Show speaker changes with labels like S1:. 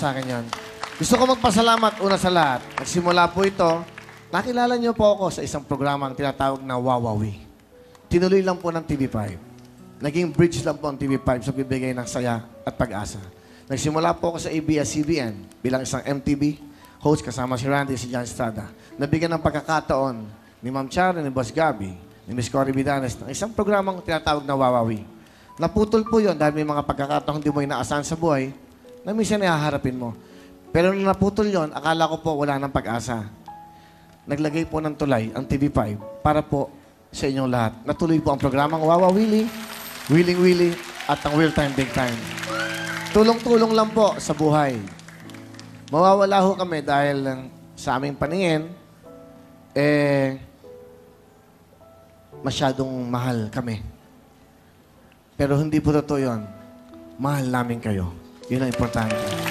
S1: sa akin yon. Gusto ko magpasalamat una sa lahat. Nagsimula po ito, nakilala niyo po ako sa isang programang tinatawag na Wawawi. Tinuloy lang po ng TV5. Naging bridge lang po ang TV5 sa bibigay ng saya at pag-asa. Nagsimula po ako sa ABS-CBN bilang isang MTV host kasama si Randy, si John Estrada. Nabigyan ng pagkakataon ni Ma'am Chara, ni Boss Gabby, ni Miss Cory Vidanes ng isang programang tinatawag na Wawawi. Naputol po yon dahil may mga pagkakataon hindi mo inaasahan sa buhay na minsan haharapin mo. Pero nung naputol yon, akala ko po wala ng pag-asa. Naglagay po ng tulay ang TV5 para po sa inyong lahat. Natuloy po ang programang Wawawili, Willing Willy, at ang Real Time Big Time. Tulong-tulong lang po sa buhay. Mawawala ho kami dahil sa aming paningin, masyadong mahal kami. Pero hindi po totoo yun. Mahal namin kayo. Yun ang importante.